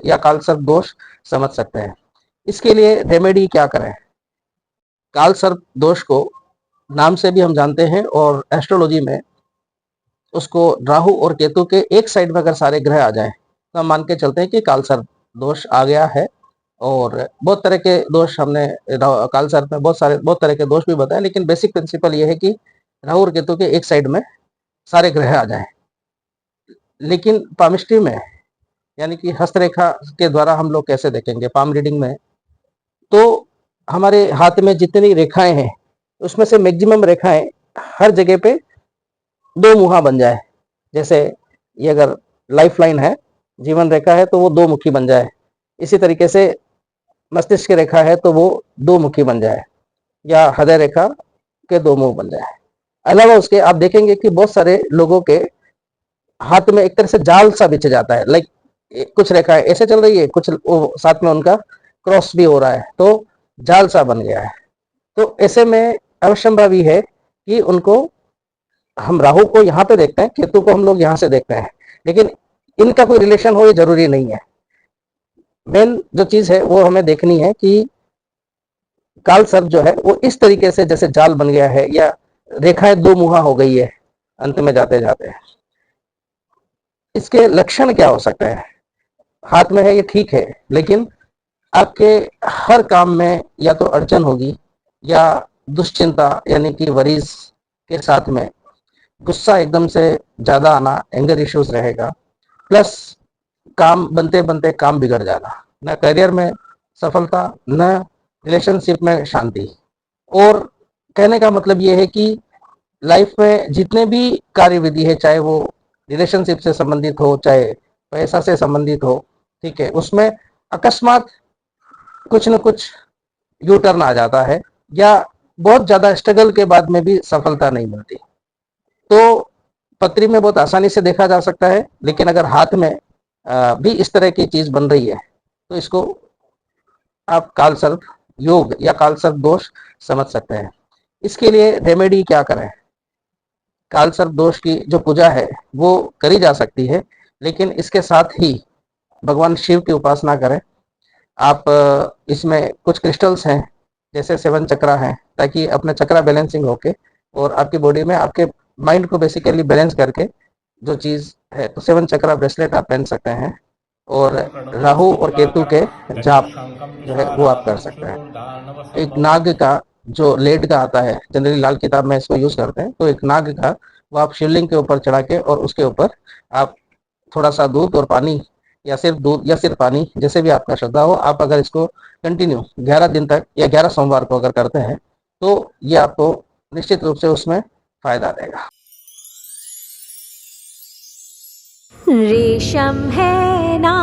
या कालसर्प दोष समझ सकते हैं। इसके लिए रेमेडी क्या करें? कालसर्प दोष को नाम से भी हम जानते हैं और एस्ट्रोलॉजी में उसको राहु और केतु के एक साइड में अगर सारे ग्रह आ जाएं तो हम मान के चलते हैं कि कालसर्प दोष आ गया है। और बहुत तरह के दोष हमने कालसर्प में बहुत तरह के दोष भी बताए, लेकिन बेसिक प्रिंसिपल ये है कि राहु और केतु के एक साइड में सारे ग्रह आ जाएं। लेकिन पामिस्ट्री में यानी कि हस्तरेखा के द्वारा हम लोग कैसे देखेंगे पाम रीडिंग में? तो हमारे हाथ में जितनी रेखाएं हैं उसमें से मैक्सिमम रेखाएं हर जगह पे दो मुहा बन जाए। जैसे ये अगर लाइफ लाइन है, जीवन रेखा है, तो वो दो मुखी बन जाए। इसी तरीके से मस्तिष्क रेखा है तो वो दो मुखी बन जाए, या हृदय रेखा के दो मुंह बन जाए। अलावा उसके आप देखेंगे कि बहुत सारे लोगों के हाथ में एक तरह से जाल सा बिछ जाता है। लाइक कुछ रेखाएं ऐसे चल रही है, कुछ साथ में उनका क्रॉस भी हो रहा है, तो जाल सा बन गया है। तो ऐसे में अवश्यंभावी है कि उनको हम राहु को यहाँ पे देखते हैं, केतु को हम लोग यहाँ से देखते हैं, लेकिन इनका कोई रिलेशन हो ये जरूरी नहीं है। मेन जो चीज है वो हमें देखनी है कि काल सर्प जो है वो इस तरीके से जैसे जाल बन गया है या रेखाएं दो मुहा हो गई है अंत में जाते जाते। इसके लक्षण क्या हो सकते हैं? हाथ में है ये ठीक है, लेकिन आपके हर काम में या तो अड़चन होगी या दुश्चिंता यानी कि वरीज के साथ में गुस्सा एकदम से ज्यादा आना, एंगर इश्यूज रहेगा। प्लस काम बनते बनते काम बिगड़ जाना, न करियर में सफलता, न रिलेशनशिप में शांति। और कहने का मतलब ये है कि लाइफ में जितने भी कार्यविधि है, चाहे वो रिलेशनशिप से संबंधित हो, चाहे पैसा से संबंधित हो, ठीक है, उसमें अकस्मात कुछ न कुछ यू टर्न आ जाता है, या बहुत ज्यादा स्ट्रगल के बाद में भी सफलता नहीं मिलती। तो पत्री में बहुत आसानी से देखा जा सकता है, लेकिन अगर हाथ में भी इस तरह की चीज बन रही है तो इसको आप कालसर्प योग या कालसर्प दोष समझ सकते हैं। इसके लिए रेमेडी क्या करें? कालसर्प दोष की जो पूजा है वो करी जा सकती है, लेकिन इसके साथ ही भगवान शिव की उपासना करें। आप इसमें कुछ क्रिस्टल्स हैं, जैसे सेवन चक्रा है, ताकि अपना चक्रा बैलेंसिंग होके और आपकी बॉडी में आपके माइंड को बेसिकली बैलेंस करके जो चीज है, तो सेवन चक्रा ब्रेसलेट आप पहन सकते हैं। और राहु और केतु के जाप जो है वो आप कर सकते हैं। एक नाग का जो लेड का आता है, जनरली लाल किताब में इसको यूज करते हैं, तो एक नाग का वो आप शिवलिंग के ऊपर चढ़ा के और उसके ऊपर आप थोड़ा सा दूध और पानी, या सिर्फ दूध या सिर्फ पानी, जैसे भी आपका श्रद्धा हो, आप अगर इसको कंटिन्यू 11 दिन तक या 11 सोमवार को अगर करते हैं तो ये आपको निश्चित रूप से उसमें फायदा देगा। रेशम है ना